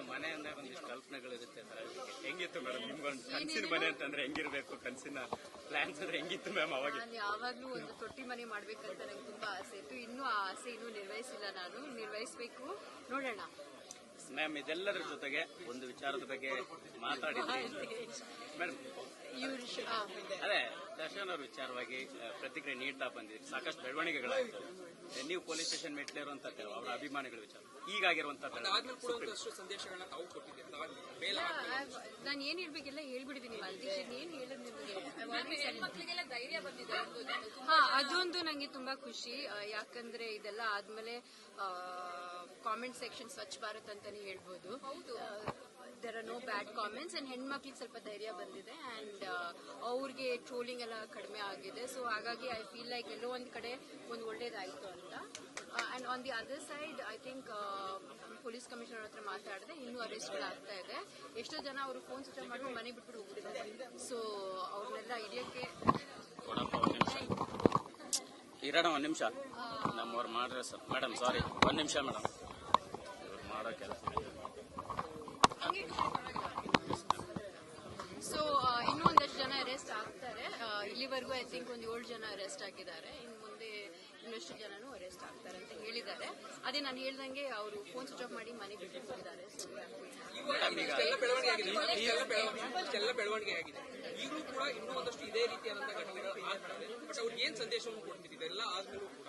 ಮನೆ ಅಂದ್ರೆ ಒಂದಿಷ್ಟು ಕಲ್ಪನೆಗಳಿರುತ್ತೆ ಸರ್. ಹೆಂಗಿತ್ತು ಮೇಡಮ್ ನಿಮ್ಗೊಂದು ಕನಸಿನ ಮನೆ ಅಂತಂದ್ರೆ ಹೆಂಗಿರ್ಬೇಕು, ಕನಸಿನ ಪ್ಲಾನ್ಸ್ ಅಂದ್ರೆ ಹೆಂಗಿತ್ತು ಮ್ಯಾಮ್ ಅವಾಗ? ನಾನು ಯಾವಾಗ್ಲೂ ಒಂದು ತೊಟ್ಟಿ ಮನೆ ಮಾಡ್ಬೇಕಂತ ನಂಗೆ ತುಂಬಾ ಆಸೆ ಇತ್ತು. ಇನ್ನೂ ಆ ಆಸೆ ಇನ್ನೂ ನಿರ್ವಹಿಸಿಲ್ಲ. ನಾನು ನಿರ್ವಹಿಸಬೇಕು, ನೋಡೋಣ. ಮ್ಯಾಮ್ ಇದೆಲ್ಲರ ಜೊತೆಗೆ ಒಂದು ವಿಚಾರದ ಬಗ್ಗೆ ಮಾತಾಡಿದ್ರಿ ಮೇಡಮ್. ಅದೇ ದರ್ಶನ್ ಅವ್ರ ವಿಚಾರವಾಗಿ ಪ್ರತಿಕ್ರಿಯೆ ನೀಡ್ತಾ ಬಂದಿದ್ರಿ, ಸಾಕಷ್ಟು ಬೆಳವಣಿಗೆಗಳಾಯ್ತು. ನೀವು ಪೊಲೀಸ್ ಸ್ಟೇಷನ್ ಮೆಟ್ಲೇರುವಂತ ಅವರ ಅಭಿಮಾನಿಗಳ ವಿಚಾರ ಈಗಾಗಿರುವಂತಹ ಸಂದೇಶಗಳನ್ನ ತಾವು ಕೊಟ್ಟಿದ್ದೀರಿ. ನಾನು ಏನ್ ಹೇಳ್ಬೇಕೆಲ್ಲ ಹೇಳ್ಬಿಡಿದೀನಿ. ಏನ್ ಹೇಳೋದು ನಿಮಗೆ, ಮಕ್ಕಳಿಗೆಲ್ಲ ಧೈರ್ಯ ಬಂದಿದೆ. ಅದೊಂದು ನಂಗೆ ತುಂಬಾ ಖುಷಿ. ಯಾಕಂದ್ರೆ ಇದೆಲ್ಲ ಆದ್ಮೇಲೆ ಕಾಮೆಂಟ್ ಸೆಕ್ಷನ್ ಸ್ವಚ್ಛ ಭಾರತ್ ಅಂತಾನೆ ಹೇಳ್ಬೋದು. There are no bad comments and ಹೆಣ್ಮಕ್ಳಿಗೆ ಸ್ವಲ್ಪ ಧೈರ್ಯ ಬಂದಿದೆ ಅಂಡ್ ಅವ್ರಿಗೆ ಟ್ರೋಲಿಂಗ್ ಎಲ್ಲ ಕಡಿಮೆ ಆಗಿದೆ. ಸೊ ಹಾಗಾಗಿ ಐ ಫೀಲ್ ಲೈಕ್ ಎಲ್ಲೋ ಒಂದ್ ಕಡೆ ಒಂದು ಒಳ್ಳೇದಾಯ್ತು ಅಂತ. And on the other side I think police commissioner ಹತ್ರ ಮಾತಾಡಿದೆ, ಇನ್ನೂ ಅರೆಸ್ಟ್ಗಳಾಗ್ತಾ ಇದೆ. ಎಷ್ಟೋ ಜನ ಅವರು ಫೋನ್ ಸ್ವಿಚ್ ಆಫ್ ಮಾಡಿ ಮನೆ ಬಿಟ್ಬಿಟ್ಟು ಹೋಗ್ಬಿಟ್ಟಿದ್ದಾರೆ. ಸೊ ಅವ್ರನ್ನೆಲ್ಲ ಹಿಡಿಯಕ್ಕೆ ಇರೋಣ. ಒಂದ್ ನಿಮಿಷ ನಮ್ಮವ್ರು ಮಾಡ್ರೆ ಸರ್. ಮೇಡಮ್ ಸಾರಿ, ಒಂದ್ ನಿಮಿಷ ಮೇಡಮ್. ಇವ್ರು ಮಾಡೋ ಕೆಲಸ. ಸೊ ಇನ್ನೂ ಒಂದಷ್ಟು ಜನ ಅರೆಸ್ಟ್ ಆಗ್ತಾರೆ. ಇಲ್ಲಿವರೆಗೂ ಐ ಥಿಂಕ್ ಒಂದು 7 ಜನ ಅರೆಸ್ಟ್ ಆಗಿದ್ದಾರೆ. ಇನ್ನು ಮುಂದೆ ಇನ್ನಷ್ಟು ಜನನು ಅರೆಸ್ಟ್ ಆಗ್ತಾರೆ ಅಂತ ಹೇಳಿದ್ದಾರೆ. ಅದೇ ನಾನು ಹೇಳ್ದಂಗೆ ಅವರು ಫೋನ್ ಸ್ವಿಚ್ ಆಫ್ ಮಾಡಿ ಮನೆ ಬಿಟ್ಟು ಹೋಗಿದ್ದಾರೆ. ಬೆಳವಣಿಗೆ ಆಗಿದೆ. ಈಗಲೂ ಕೂಡ ಇನ್ನೂ ಒಂದಷ್ಟು ಇದೇ ರೀತಿಯಾದಂತಹ ಘಟನೆಗಳು ಆಗ್ತದೆ. ಬಟ್ ಅವ್ರಿಗೆ ಏನ್ ಸಂದೇಶವನ್ನು ಕೊಡ್ತಿದೆ ಎಲ್ಲ ಆದ್ಮೇಲೂ ಕೂಡ?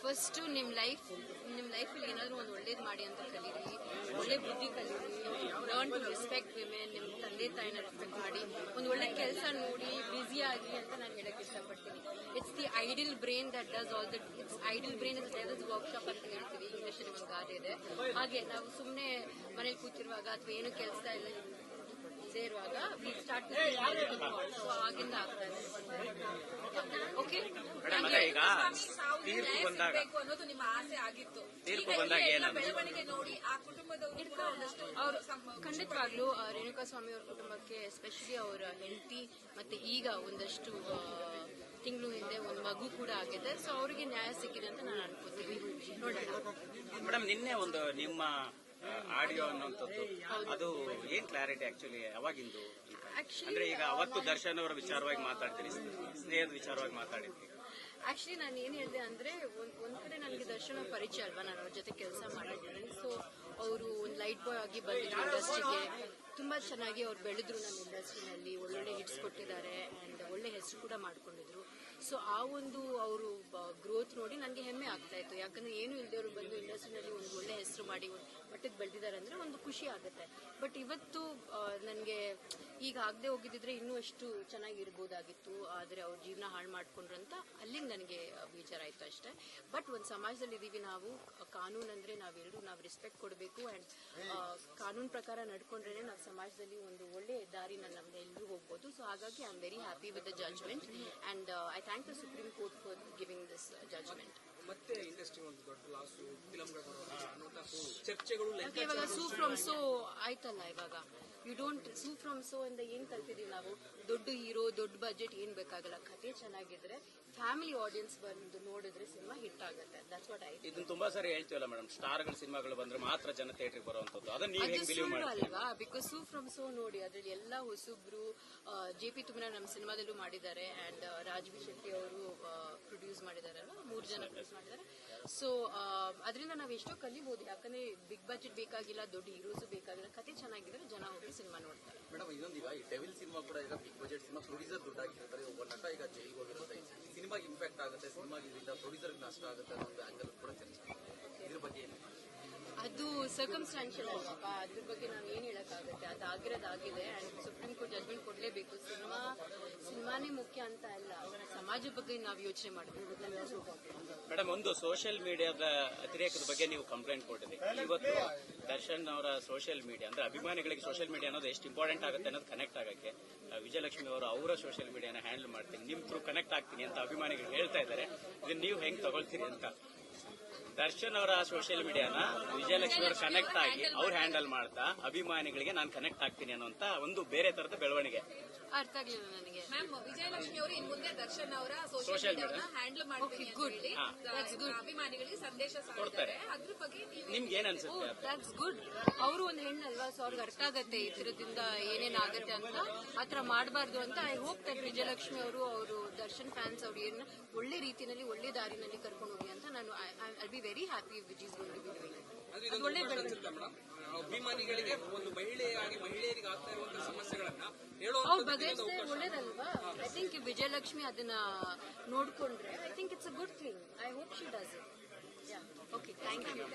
ಫಸ್ಟ್ ನಿಮ್ಮ ಲೈಫಲ್ಲಿ ಏನಾದರೂ ಒಂದು ಒಳ್ಳೇದು ಮಾಡಿ ಅಂತ ಕಲೀರಿ, ಒಳ್ಳೆ ಬುದ್ಧಿ ಕಲೀರಿ, ಲರ್ನ್ ಟು ರೆಸ್ಪೆಕ್ಟ್ ವಿಮೆನ್. ನಿಮ್ಮ ತಂದೆ ತಾಯಿನ ರೆಸ್ಪೆಕ್ಟ್ ಮಾಡಿ ಒಂದು ಒಳ್ಳೆ ಕೆಲಸ ನೋಡಿ ಬ್ಯುಸಿ ಆಗಿ ಅಂತ ನಾನು ಹೇಳಕ್ ಇಷ್ಟಪಡ್ತೀನಿ. It's the idle brain that does all that. It's idle brain is devil's workshop ಅಂತ ಹೇಳ್ತೀವಿ ಇಂಗ್ಲಿಷಲ್ಲಿ ಒಂದು ಗಾದೆ ಇದೆ. ಹಾಗೆ ನಾವು ಸುಮ್ಮನೆ ಮನೇಲಿ ಕೂತಿರುವಾಗ ಅಥವಾ ಏನು ಕೆಲಸ ಇಲ್ಲ ಇರುವಾಗ ವಿ ಸ್ಟಾರ್ಟ್ ಆಗಿಂದ ಆಗ್ತಾ ಇದೆ. ಓಕೆ, ಈಗ ತೀರ್ಪು ಬಂದಾಗ ಅನ್ನೋದು ನಿಮ್ಮ ಆಸೆ ಆಗಿತ್ತು. ತೀರ್ಪು ಬಂದಾಗ ಬೆಳವಣಿಗೆ ನೋಡಿ ಆ ಕುಟುಂಬದವರು ಅವರು ಖಂಡಿತವಾಗ್ಲೂ ರೇಣುಕಾ ಸ್ವಾಮಿ ಅವ್ರ ಕುಟುಂಬಕ್ಕೆ ಎಸ್ಪೆಷಲಿ ಅವರ ಹೆಂಡತಿ ಮತ್ತೆ ಈಗ ಒಂದಷ್ಟು ತಿಂಗಳು ಹಿಂದೆ ಒಂದು ಮಗು ಕೂಡ ಆಗಿದೆ. ಸೊ ಅವರಿಗೆ ನ್ಯಾಯ ಸಿಕ್ಕಿದೆ ಅಂತ ನಾನು ಅನ್ಕೋತೀನಿ. ನೋಡೋಣ ಮೇಡಮ್. ನಿನ್ನೆ ಒಂದು ನಿಮ್ಮ ಆಡಿಯೋ ಅನ್ನುವಂಥದ್ದು ಅದು ಏನ್ ಕ್ಲಾರಿಟಿ ಆಕ್ಚುಲಿ ಯಾವಾಗಿಂದು ಅಂದ್ರೆ ಈಗ ಅವತ್ತು ದರ್ಶನ್ ಅವರ ವಿಚಾರವಾಗಿ ಮಾತಾಡ್ತೀನಿ, ಸ್ನೇಹದ ವಿಚಾರವಾಗಿ ಮಾತಾಡಿದ್ವಿ. ಆಕ್ಚುಲಿ ನಾನು ಏನ್ ಹೇಳಿದೆ ಅಂದ್ರೆ ಒಂದ್ ಕಡೆ ನನಗೆ ದರ್ಶನ ಪರಿಚಯ ಅಲ್ವಾ, ನಾನು ಅವ್ರ ಜೊತೆ ಕೆಲಸ ಮಾಡಿದ್ದೀನಿ. ಸೊ ಅವರು ಒಂದು ಲೈಟ್ ಬಾಯ್ ಆಗಿ ಬಂದಿದ್ರು ಇಂಡಸ್ಟ್ರಿಗೆ. ತುಂಬಾ ಚೆನ್ನಾಗಿ ಅವ್ರು ಬೆಳೆದ್ರು ನಮ್ಮ ಇಂಡಸ್ಟ್ರಿನಲ್ಲಿ, ಒಳ್ಳೊಳ್ಳೆ ಹಿಟ್ಸ್ ಕೊಟ್ಟಿದ್ದಾರೆ ಅಂಡ್ ಒಳ್ಳೆ ಹೆಸರು ಕೂಡ ಮಾಡ್ಕೊಂಡಿದ್ರು. ಸೊ ಆ ಒಂದು ಅವರು ಗ್ರೋತ್ ನೋಡಿ ನನಗೆ ಹೆಮ್ಮೆ ಆಗ್ತಾ ಇತ್ತು. ಯಾಕಂದ್ರೆ ಏನು ಇಲ್ದೇವ್ರು ಬಂದು ಇಂಡಸ್ಟ್ರಿನಲ್ಲಿ ಒಂದು ಒಳ್ಳೆ ಹೆಸರು ಮಾಡಿ ಮಟ್ಟಕ್ಕೆ ಬೆಳೆದಿದ್ದಾರೆ ಅಂದ್ರೆ ಒಂದು ಖುಷಿ ಆಗುತ್ತೆ. ಬಟ್ ಇವತ್ತು ನನಗೆ ಈಗ ಆಗದೆ ಹೋಗಿದ್ದಿದ್ರೆ ಇನ್ನೂ ಎಷ್ಟು ಚೆನ್ನಾಗಿರ್ಬೋದಾಗಿತ್ತು. ಆದರೆ ಅವ್ರ ಜೀವನ ಹಾಳು ಮಾಡ್ಕೊಂಡ್ರು ಅಂತ ಅಲ್ಲಿಗೆ ನನಗೆ ಬೇಜಾರಾಯ್ತು ಅಷ್ಟೇ. ಬಟ್ ಒಂದು ಸಮಾಜದಲ್ಲಿ ಇದೀವಿ ನಾವು. ಕಾನೂನು ಅಂದ್ರೆ ನಾವು ರೆಸ್ಪೆಕ್ಟ್ ಕೊಡಬೇಕು ಅಂಡ್ ಕಾನೂನು ಪ್ರಕಾರ ನಡ್ಕೊಂಡ್ರೆ ನಾವು ಸಮಾಜದಲ್ಲಿ ಒಂದು ಒಳ್ಳೆ ದಾರಿನ ನಮ್ಗೆ ಎಲ್ಲರೂ ಹೋಗ್ಬೋದು. ಸೊ ಹಾಗಾಗಿ I am very happy with the judgement and I thank the Supreme Court for giving this judgement. ಮತ್ತೆ ಇಂಡಸ್ಟ್ರಿ ಒಂದು ದೊಡ್ಡ ಲಾಸು, ಫಿಲಂಗಳು ಚರ್ಚೆಗಳು ಇವಾಗ ಸೂ ಫ್ರಮ್ ಸೋ ಆಯ್ತಲ್ಲ. ಇವಾಗ you don't sue from so ಇಂದ ಏನ್ ಕಲ್ತಿದೀವಿ ನಾವು? ದೊಡ್ಡ ಹೀರೋ, ದೊಡ್ಡ ಬಜೆಟ್ ಏನ್ ಬೇಕಾಗಲ್ಲ. ಕತೆ ಚೆನ್ನಾಗಿದ್ರೆ ಫ್ಯಾಮಿಲಿ ಆಡಿಯನ್ಸ್ ಬಂದು ನೋಡಿದ್ರೆ ಸಿನಿಮಾ ಹಿಟ್ ಆಗುತ್ತೆ. That's what I think. ಇದನ್ನ ತುಂಬಾ ಸಾರಿ ಹೇಳ್ತೀವಲ್ಲ ಮೇಡಮ್, ಸ್ಟಾರ್ಗಳ ಸಿನಿಮಾಗಳು ಬಂದ್ರೆ ಮಾತ್ರ ಜನ ಥಿಯೇಟರ್ಗೆ ಬರುವಂತದ್ದು. ಅದನ್ನ ನೀವು ಹೇಗೆ ಬಿಲೀವ್ ಮಾಡ್ತೀರಾ ಅಲ್ವಾ? ಬಿಕಾಸ್ ಸೂ ಫ್ರಮ್ ಸೋ ನೋಡಿ, ಅದ್ರಲ್ಲಿ ಎಲ್ಲ ಹೊಸಬ್ರು. JP ತುಮನ ನಮ್ಮ ಸಿನಿಮಾದಲ್ಲೂ ಮಾಡಿದ್ದಾರೆ ಅಂಡ್ ರಾಜ್ವಿ ಶೆಟ್ಟಿ ಅವರು ಪ್ರೊಡ್ಯೂಸ್ ಮಾಡಿದಾರಲ್ಲ, 3 ಜನ ಪ್ರೊಡ್ಯೂಸ್ ಮಾಡಿದ್ದಾರೆ. ಸೊ ಅದರಿಂದ ನಾವು ಎಷ್ಟೋ ಕಲಿಬಹುದು. ಯಾಕಂದ್ರೆ ಬಿಗ್ ಬಜೆಟ್ ಬೇಕಾಗಿಲ್ಲ, ದೊಡ್ಡ ಹೀರೋಸ್ ಬೇಕಾಗಿಲ್ಲ, ಕತೆ ಚೆನ್ನಾಗಿದ್ರೆ ಜನ ಹೋಗಿ ಸಿನಿಮಾ ನೋಡ್ತಾರೆ. ಮೇಡಮ್ ಇನ್ನೊಂದು, ಈಗ ಈ ಡೆವಿಲ್ ಸಿನಿಮಾ ಕೂಡ ಈಗ ಬಿಗ್ ಬಜೆಟ್ ಸಿನಿಮಾ, ಪ್ರೊಡ್ಯೂಸರ್ ದುಡ್ಡು ಹಾಕಿರ್ತಾರೆ. ಒಬ್ಬ ನಟ ಈಗ ಜೈಲಿಗೆ ಹೋಗಿರುತ್ತೆ, ಸಿನಿಮಾಗೆ ಇಂಪ್ಯಾಕ್ಟ್ ಆಗುತ್ತೆ, ಸಿನಿಮಾಗೆ ಇದರಿಂದ ಪ್ರೊಡ್ಯೂಸರ್ಗೆ ನಷ್ಟ ಆಗುತ್ತೆ ಅನ್ನೋ ಆಂಗಲ್ ಕೂಡ ಚರ್ಚೆ. ಇದ್ರ ಬಗ್ಗೆ ಏನು? ಅದು ಸರ್ಕಮ್ಸ್ಟಾನ್ಷಿಯಲ್ ಅಲ್ವಪ್ಪ, ಅದ್ರ ಬಗ್ಗೆ ನಾನು ಏನ್ ಹೇಳಕ್ಕಾಗುತ್ತೆ. ಅದಾಗಿರೋದಾಗಿದೆ ಅಂಡ್ ಸುಪ್ರೀಂ ಕೋರ್ಟ್ ಜಡ್ಜ್ಮೆಂಟ್ ಕೊಡ್ಲೇಬೇಕು. ಸಿನಿಮಾನೇ ಮುಖ್ಯ ಅಂತ ಅಲ್ಲ, ಸಮಾಜದ ಬಗ್ಗೆ ನಾವು ಯೋಚನೆ ಮಾಡಬೇಕು. ಮೇಡಮ್, ಒಂದು ಸೋಷಿಯಲ್ ಮೀಡಿಯಾದ ಅತಿರೇಕದ ಬಗ್ಗೆ ನೀವು ಕಂಪ್ಲೇಂಟ್ ಕೊಟ್ಟಿದೆ. ಇವತ್ತು ದರ್ಶನ್ ಅವರ ಸೋಷಿಯಲ್ ಮೀಡಿಯಾ ಅಂದ್ರೆ ಅಭಿಮಾನಿಗಳಿಗೆ ಸೋಷಿಯಲ್ ಮೀಡಿಯಾ ಅನ್ನೋದು ಎಷ್ಟು ಇಂಪಾರ್ಟೆಂಟ್ ಆಗುತ್ತೆ ಅನ್ನೋದು ಕನೆಕ್ಟ್ ಆಗಕ್ಕೆ ವಿಜಯಲಕ್ಷ್ಮಿ ಅವರು ಅವರ ಸೋಷಿಯಲ್ ಮೀಡಿಯಾನ ಹ್ಯಾಂಡಲ್ ಮಾಡ್ತೀನಿ, ನಿಮ್ ಥ್ರೂ ಕನೆಕ್ಟ್ ಆಗ್ತೀನಿ ಅಂತ ಅಭಿಮಾನಿಗಳು ಹೇಳ್ತಾ ಇದ್ದಾರೆ. ಇದನ್ನ ನೀವು ಹೆಂಗ್ ತಗೊಳ್ತೀರಿ ಅಂತ? ದರ್ಶನ್ ಅವರ ಸೋಷಿಯಲ್ ಮೀಡಿಯಾನ ವಿಜಯಲಕ್ಷ್ಮಿ ಅವರು ಕನೆಕ್ಟ್ ಆಗಿ ಅವ್ರು ಹ್ಯಾಂಡಲ್ ಮಾಡ್ತಾ ಅಭಿಮಾನಿಗಳಿಗೆ ನಾನು ಕನೆಕ್ಟ್ ಆಗ್ತೀನಿ ಅನ್ನುವಂತ ಒಂದು ಬೇರೆ ತರದ ಬೆಳವಣಿಗೆ. ಅರ್ಥ ಆಗ್ಲಿಲ್ಲ ನನಗೆ. ಮ್ಯಾಮ್ ವಿಜಯಲಕ್ಷ್ಮಿ ಅವರು ಇನ್ ಮುಂದೆ ದರ್ಶನ್ ಅವರ ಸೋಷಿಯಲ್ Social ಮೀಡಿಯಾವನ್ನ ಹ್ಯಾಂಡಲ್ ಮಾಡ್ತೀನಿ ಅಂತ ಹೇಳಿ ಅಭಿಮಾನಿಗಳಿಗೆ ಸಂದೇಶ ಸಾರ್ತಾರೆ. ಅದ್ರ ಬಗ್ಗೆ ನಿಮ್ಗೆ ಏನ್ ಅನ್ಸುತ್ತೆ? That's good. ಅವರು ಒಂದು ಹೆಣ್ಣಲ್ವಾ, ಸೊ ಅವ್ರಿಗೆ ಅರ್ಥ ಆಗತ್ತೆ ಈ ಥರದಿಂದ ಏನೇನಾಗತ್ತೆ ಅಂತ. ಆತರ ಮಾಡಬಾರ್ದು ಅಂತ ಐ ಹೋಪ್ ದಟ್ ವಿಜಯಲಕ್ಷ್ಮಿ ಅವರು ದರ್ಶನ್ ಫ್ಯಾನ್ಸ್ ಅವ್ರು ಏನ ಒಳ್ಳೆ ರೀತಿಯಲ್ಲಿ ಒಳ್ಳೆ ದಾರಿನಲ್ಲಿ ಕರ್ಕೊಂಡು ಹೋಗಿ ಅಂತ ನಾನು I be very happy which is going to be doing. ಅಂದ್ರೆ ಇದೊಂದು ಪ್ರಶ್ನೆ ಅನ್ಸುತ್ತೆ ಮೇಡಮ್, ಅಭಿಮಾನಿಗಳಿಗೆ ಒಂದು ಮಹಿಳೆಯರಿಗೆ ಆಗ್ತಾ ಇರುವಂತಹ ಸಮಸ್ಯೆಗಳನ್ನ ಅವ್ರು ಹೇಳುವಂತ ಬಗೆಹರಿಸಿದ್ರೆ ಒಳ್ಳೇದಲ್ವಾ? ಐ ಥಿಂಕ್ ವಿಜಯಲಕ್ಷ್ಮಿ ಅದನ್ನ ನೋಡ್ಕೊಂಡ್ರೆ I think it's a good thing. I hope she does it. Okay, thank you.